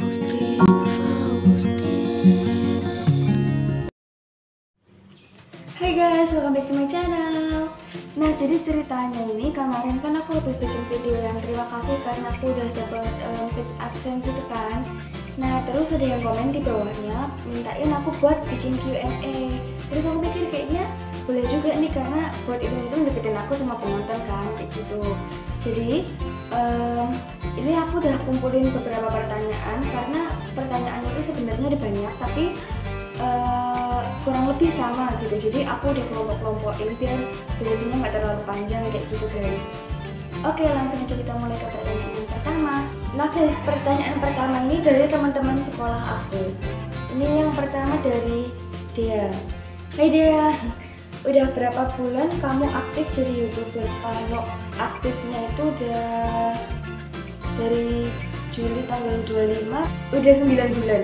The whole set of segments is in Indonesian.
Hai guys, welcome back to my channel. Nah, jadi ceritanya ini kemarin kan aku habis bikin video yang terima kasih karena aku udah dapat AdSense itu kan. Nah, terus ada yang komen di bawahnya mintain aku buat bikin Q&A. Terus aku pikir kayaknya boleh juga nih karena buat itu deketin aku sama penonton kan, kayak gitu. Jadi ini aku udah kumpulin beberapa pertanyaan karena pertanyaannya itu sebenarnya ada banyak tapi kurang lebih sama gitu. Jadi aku udah kelompok-kelompokin biar durasinya nggak terlalu panjang kayak gitu guys. Oke, langsung aja kita mulai ke pertanyaan yang pertama. Nah guys, pertanyaan pertama ini dari teman-teman sekolah aku. Ini yang pertama dari Dea. Hai Dea, udah berapa bulan kamu aktif jadi YouTuber? Kalau aktifnya itu udah dari Juli tanggal 25, udah 9 bulan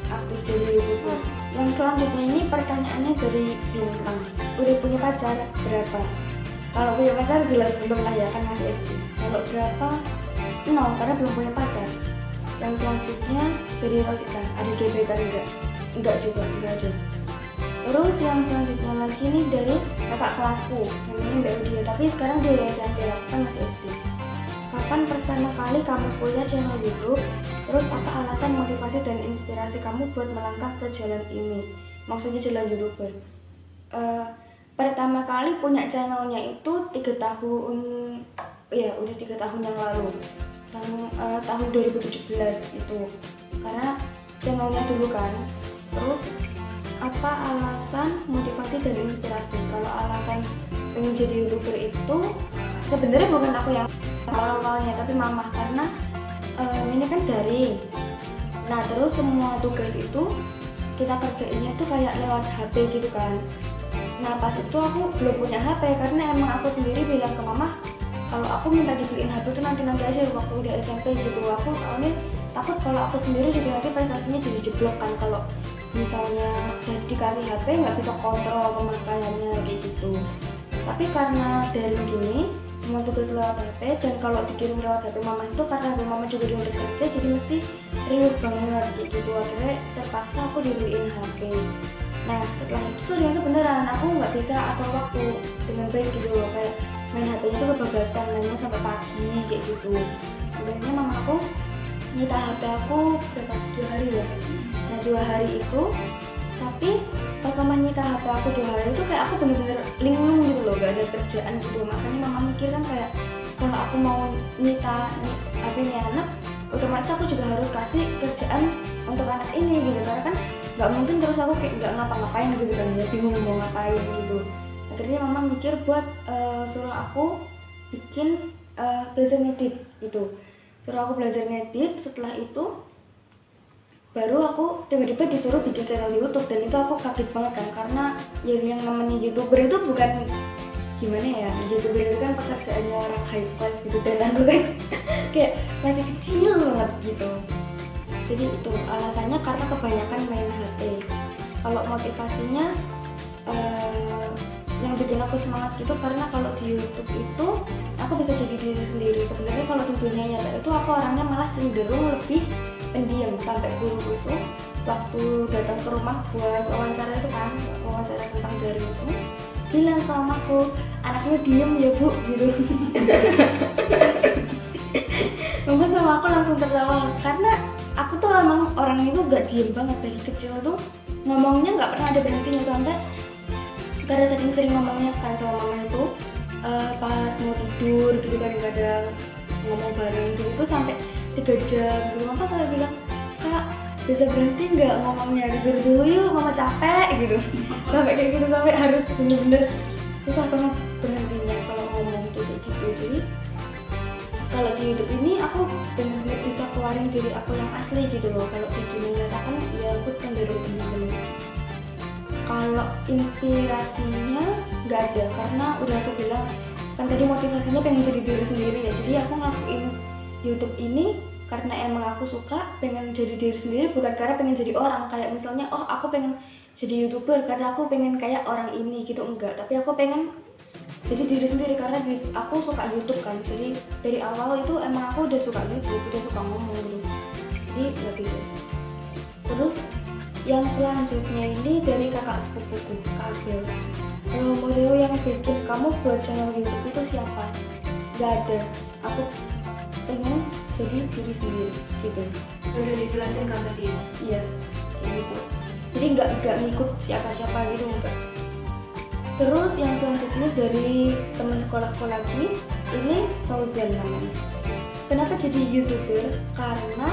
aktif jadi YouTuber. Yang selanjutnya ini pertanyaannya dari Bintang. Udah punya pacar berapa? Kalau punya pacar jelas belum lah ya, kan masih SD. Kalau berapa? No, karena belum punya pacar. Yang selanjutnya dari Rosita. Ada gebetan enggak? Enggak juga, enggak ada. Terus yang selanjutnya lagi nih dari kakak kelasku. Yang ini Mbak Udia, tapi sekarang dia SMP, kan masih SD. Kapan pertama kali kamu punya channel YouTube? Terus apa alasan, motivasi, dan inspirasi kamu buat melangkah ke jalan ini? Maksudnya jalan YouTuber. Pertama kali punya channelnya itu 3 tahun, ya udah 3 tahun yang lalu. Tahun 2017 itu. Karena channelnya dulu kan. Terus apa alasan, motivasi, dan inspirasi? Kalau alasan pengen jadi YouTuber itu sebenarnya bukan aku yang awal-awalnya, tapi mama, karena ini kan daring. Nah terus semua tugas itu kita kerjainnya tuh kayak lewat HP gitu kan. Nah pas itu aku belum punya HP karena emang aku sendiri bilang ke mama kalau aku minta dibeliin HP tuh nanti aja waktu udah SMP gitu. Aku soalnya takut kalau aku sendiri juga nanti prestasinya jadi jeblok kan, kalau misalnya dikasih HP nggak bisa kontrol pemakaiannya kayak gitu. Tapi karena daring gini semua tugas lewat HP, dan kalau dikirim lewat HP mama itu karena HP mama juga udah kerja jadi mesti riuh banget kayak gitu. Akhirnya terpaksa aku dibeliin HP. Nah setelah itu tuh ternyata beneran aku nggak bisa atur waktu dengan baik gitu loh, kayak main HP-nya tuh kebablasan, mainnya sampai pagi kayak gitu. Akhirnya mama aku nyita HP aku berapa, 2 hari ya. Nah 2 hari itu, tapi pas mama nyita HP aku 2 hari itu kayak aku bener-bener linglung gitu loh, gak ada kerjaan gitu. Makanya mama mikir kan kayak kalau aku mau nyita HP-nya anak, otomatis aku juga harus kasih kerjaan untuk anak ini gitu, karena kan gak mungkin terus aku kayak gak ngapa-ngapain gitu kan, ya bingung mau ngapain gitu. Akhirnya mama mikir buat suruh aku bikin belajar ngedit gitu, suruh aku belajar ngedit. Setelah itu baru aku tiba-tiba disuruh bikin channel YouTube, dan itu aku kaget banget kan, karena yang namanya YouTuber itu bukan gimana ya, YouTuber itu kan pekerjaannya orang high class gitu, dan aku kan kayak masih kecil banget gitu. Jadi itu alasannya karena kebanyakan main HP. Kalau motivasinya yang bikin aku semangat gitu karena kalau di YouTube itu aku bisa jadi diri sendiri. Sebenarnya kalau di dunia nyata itu aku orangnya malah cenderung lebih pendiam, sampai guru itu waktu datang ke rumah buat wawancara itu kan, wawancara tentang daring itu, bilang ke mamaku, anaknya diem ya bu gitu. Mama sama aku langsung tertawa karena aku tuh emang orang itu gak diem banget dari kecil tuh, ngomongnya nggak pernah ada berhentinya. Sampai karena sering ngomongnya kan sama mama itu pas mau tidur gitu, kadang-kadang ngomong bareng gitu sampai 3 jam gitu. Mama sampai bilang, kak bisa berhenti nggak ngomongnya, tidur dulu yuk mama capek gitu. Sampai kayak gitu, sampai harus bener-bener susah banget berhentinya kalau ngomong tuh kayak gitu. Jadi kalau di YouTube ini aku bener-bener bisa keluarin diri aku yang asli gitu loh. Kalau di dunia nyata kan ya aku cenderung bener-bener. Kalau inspirasinya nggak ada, karena udah aku bilang kan tadi motivasinya pengen jadi diri sendiri ya. Jadi aku ngelakuin YouTube ini karena emang aku suka, pengen jadi diri sendiri, bukan karena pengen jadi orang. Kayak misalnya, oh aku pengen jadi YouTuber karena aku pengen kayak orang ini gitu, enggak. Tapi aku pengen jadi diri sendiri karena aku suka YouTube kan. Jadi dari awal itu emang aku udah suka YouTube, udah suka ngomong gitu. Jadi jadi ya gitu. Terus yang selanjutnya ini dari kakak sepupuku, Kak Abel. Role model yang bikin kamu buat channel YouTube itu siapa? Gak ada, aku pengen jadi diri sendiri gitu. Udah dijelasin kan tadi ya? Iya, kayak gitu. Jadi nggak ngikut siapa-siapa gitu, enggak. Terus yang selanjutnya dari teman sekolahku lagi, ini Fauzan namanya. Kenapa jadi YouTuber? Karena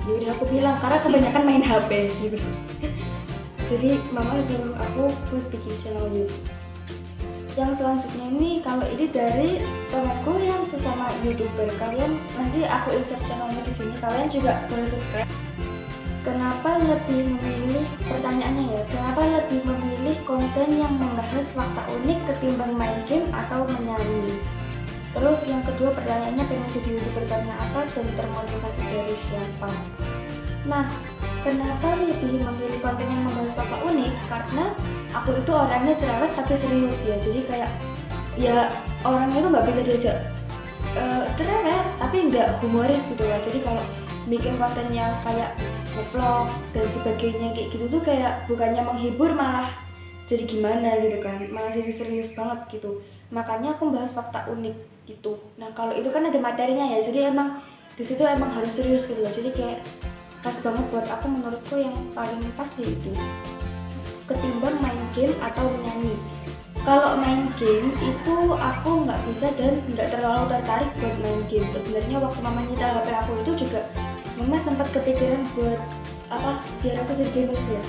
ya udah aku bilang, karena kebanyakan main HP gitu. Jadi mama suruh aku buat bikin channel YouTube. Yang selanjutnya ini, kalau ini dari temanku yang sesama YouTuber. Kalian nanti aku insert channelnya di sini, kalian juga boleh subscribe. Kenapa lebih memilih, pertanyaannya ya, kenapa lebih memilih konten yang membahas fakta unik ketimbang main game atau menyanyi? Terus yang kedua pertanyaannya, pengen jadi YouTuber karena apa dan termotivasi dari siapa? Nah, kenapa lebih memilih konten yang membahas fakta unik? Karena aku itu orangnya cerewet tapi serius ya, jadi kayak ya orangnya itu nggak bisa diajak cerewet tapi nggak humoris gitu lah. Jadi kalau bikin konten yang kayak vlog dan sebagainya kayak gitu tuh kayak bukannya menghibur malah jadi gimana gitu kan, malah jadi serius banget gitu. Makanya aku bahas fakta unik gitu. Nah kalau itu kan ada materinya ya, jadi emang di situ emang harus serius gitu loh. Jadi kayak pas banget buat aku, menurutku yang paling pas itu ketimbang main game atau menyanyi. Kalau main game itu aku nggak bisa dan nggak terlalu tertarik buat main game. Sebenarnya waktu mama nyita HP aku itu juga mama sempat kepikiran buat apa, biar aku jadi gamers ya.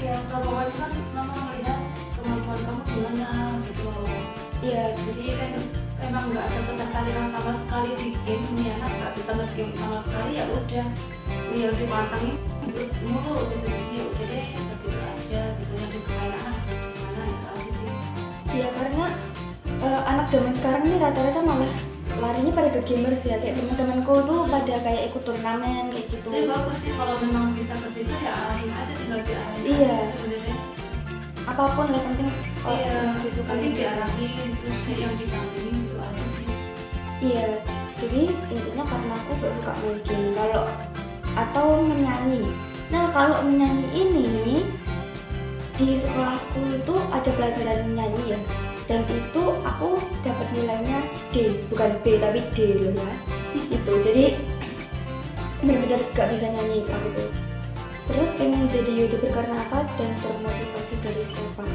Ya kalau awalnya kan mama melihat kemampuan kamu gimana gitu loh. Iya. Jadi kan emang nggak ada ketertarikan sama sekali di game nih, anak nggak bisa nge-game sama sekali, ya udah dipantengin mulu gitu. Jadi ya udah deh kasih aja gitu, yang disukai anak mana itu aja sih. Iya karena anak zaman sekarang ini rata-rata malah larinya pada ke gamers ya, kayak teman-temanku tuh pada kayak ikut turnamen kayak gitu. Jadi bagus sih kalau memang bisa ke situ, ya arahin aja, tinggal diarahin iya. aja sih sebenarnya. Apapun lah penting iya, disukai. penting diarahin, terus yang didampingin gitu aja sih. Iya, jadi intinya karena aku gak suka main game kalau atau menyanyi. Nah kalau menyanyi ini di sekolahku itu ada pelajaran menyanyi ya, dan itu aku dapat nilainya D, bukan B tapi D loh ya. Itu jadi benar-benar gak bisa nyanyi aku tuh. Terus pengen jadi YouTuber karena apa dan termotivasi dari siapa?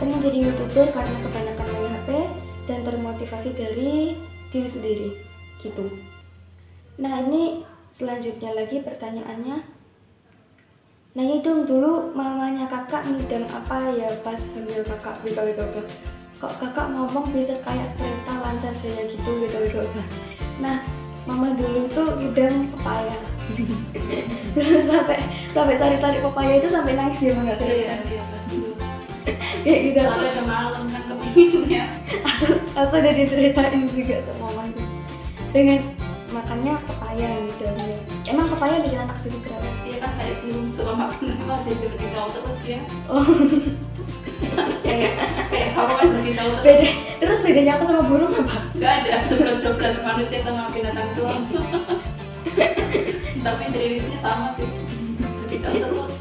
Pengen jadi YouTuber karena kebanyakan main HP dan termotivasi dari diri sendiri gitu. Nah ini selanjutnya lagi pertanyaannya, nanya dong dulu mamanya kakak ngidam apa ya pas hamil kakak, BKW. Kok kakak ngomong bisa kayak kereta lancar saya gitu, BKW. Nah mama dulu tuh ngidam pepaya. Terus sampai cari-cari pepaya itu sampai nangis ya nggak cerita. Iya pas dulu. Kayak gitu. Soalnya udah malam kan kepinginnya. Aku udah diceritain juga sama mama dengan makannya pepaya gitu. Emang pepaya bikin anak jadi cerewet? Dia kan kayak belum suka makan apa, jadi berkicau terus dia. Oh. kayak kamu kan berkicau terus. Terus bedanya aku sama burung apa? Gak ada, 11-12 manusia sama binatang doang. Tapi jenisnya sama sih, berkicau terus.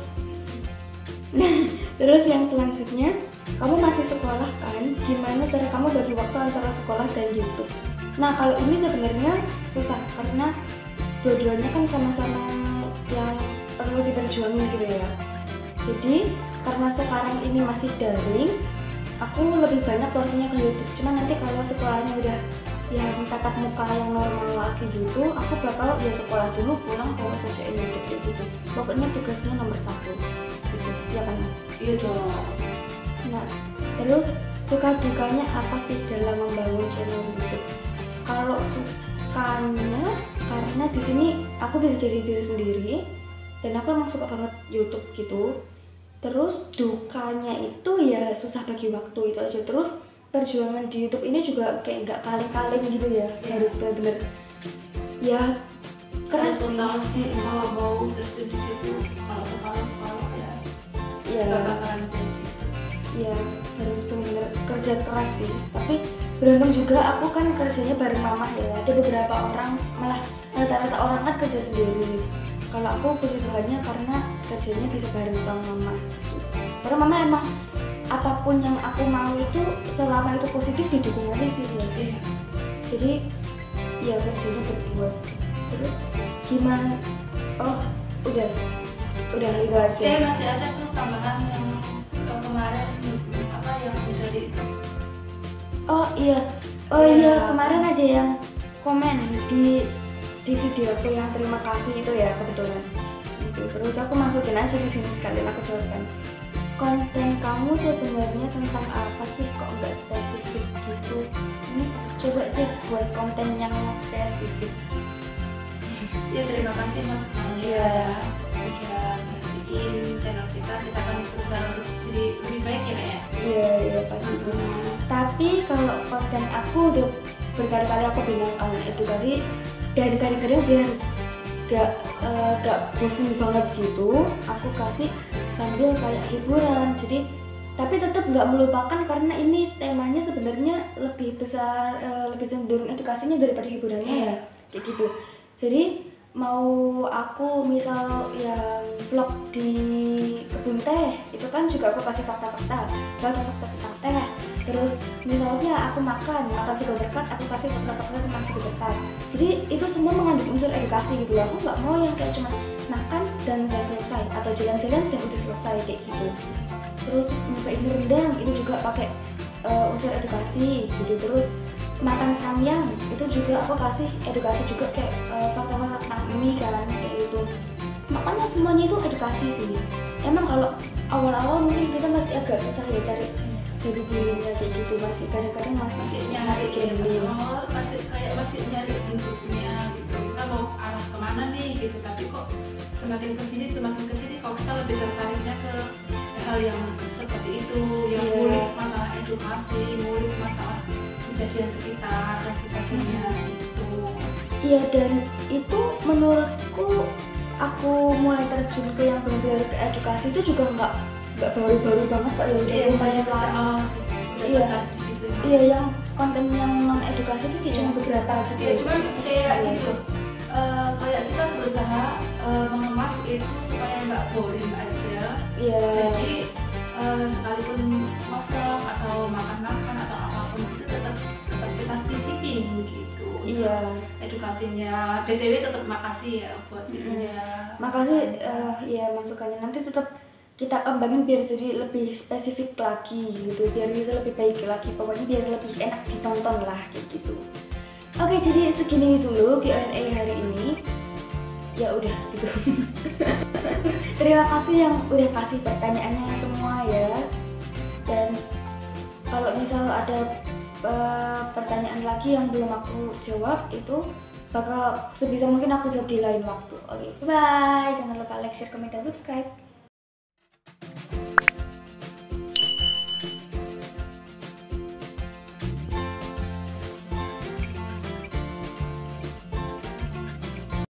Nah, terus yang selanjutnya, kamu masih sekolah kan? Gimana cara kamu bagi waktu antara sekolah dan YouTube? Nah, kalau ini sebenarnya susah karena dua-duanya kan sama-sama yang perlu diperjuangin gitu ya. Jadi, karena sekarang ini masih daring, aku lebih banyak porsinya ke YouTube. Cuma nanti kalau sekolahnya udah yang tatap muka yang normal lagi gitu, aku bakal ya sekolah dulu, pulang kalau kerjain YouTube gitu. Pokoknya tugasnya nomor 1 gitu, ya kan? Iya dong. Nah, terus suka dukanya apa sih dalam membangun channel YouTube? Kalau sukanya, karena di sini aku bisa jadi diri sendiri dan aku emang suka banget YouTube gitu. Terus dukanya itu ya susah bagi waktu itu aja. Terus perjuangan di YouTube ini juga kayak nggak kaleng-kaleng gitu ya, harus benar-benar ya keras sih. Kalau mau terjun di situ, kalau sekolah ya nggak bakalan jadi. Ya harus benar-benar kerja keras sih. Tapi beruntung juga aku kan kerjanya bareng mama ya. Ada beberapa orang, malah rata-rata orang kan kerja sendiri. Kalau aku puji Tuhannya karena kerjanya bisa bareng sama mama. Karena mama emang apapun yang aku mau itu selama itu positif didukung aja sih ya. Jadi ya kerjanya berdua. Terus gimana? Oh udah itu aja. Masih ada tuh tambahan yang kemarin apa yang dari iya kemarin ada yang komen di video aku yang terima kasih itu ya kebetulan itu. Terus aku masukin aja di sini sekalian aku jawabkan, konten kamu sebenarnya tentang apa sih kok nggak spesifik gitu, ini coba deh buat konten yang spesifik. Ya terima kasih Mas Ania udah perhatiin channel kita akan berusaha untuk jadi lebih baik ya Kak ya. Iya pasti. Tapi kalau konten aku udah berkali-kali aku bilang edukasi, dan kadang-kadang biar gak bosen banget gitu, aku kasih sambil kayak hiburan. Jadi tapi tetap nggak melupakan karena ini temanya sebenarnya lebih besar, lebih cenderung edukasinya daripada hiburannya ya kayak gitu. Jadi mau aku misal yang vlog di kebun teh itu kan juga aku kasih fakta-fakta tentang teh. Terus misalnya aku makan sego berkat, aku kasih fakta-fakta tentang sego berkat. Jadi itu semua mengandung unsur edukasi gitu loh. Aku nggak mau yang kayak cuma makan dan udah selesai, atau jalan-jalan dan udah selesai kayak gitu. Terus nyobain rendang itu juga pakai unsur edukasi gitu. Terus makan samyang itu juga aku kasih edukasi juga kayak fakta-fakta tentang mie kan kayak gitu. Makanya semuanya itu edukasi sih. Emang kalau awal-awal mungkin kita masih agak susah ya cari jadi dirinya kayak gitu, masih kadang-kadang masih gambling, masih nyari bentuknya gitu. Kita mau arah kemana nih gitu, tapi kok semakin kesini kok kita lebih tertariknya ke hal yang seperti itu, yang ngulik masalah edukasi, ngulik masalah kejadian sekitar dan sebagainya gitu. Iya, dan itu menurutku aku mulai terjun ke yang benar-benar ke edukasi itu juga nggak baru-baru banget kok ya, udah lumayan lama sih. Iya, yang konten yang non edukasi itu kayak cuma beberapa gitu ya. Cuma kayak gitu, kayak kita berusaha mengemas itu supaya nggak boring aja. Jadi sekalipun ngevlog atau makan atau apapun itu tetap kita sisipin gitu. Edukasinya. BTW tetap makasih ya buat itunya. Makasih ya masukannya, nanti tetap kita kembangin biar jadi lebih spesifik lagi gitu, biar bisa lebih baik lagi, pokoknya biar lebih enak ditonton lah kayak gitu. Oke, jadi segini dulu Q&A hari ini. Ya udah gitu. Terima kasih yang udah kasih pertanyaannya semua ya. Dan kalau misal ada pertanyaan lagi yang belum aku jawab, itu bakal sebisa mungkin aku jawab di lain waktu. Oke, bye. Jangan lupa like, share, komen, dan subscribe.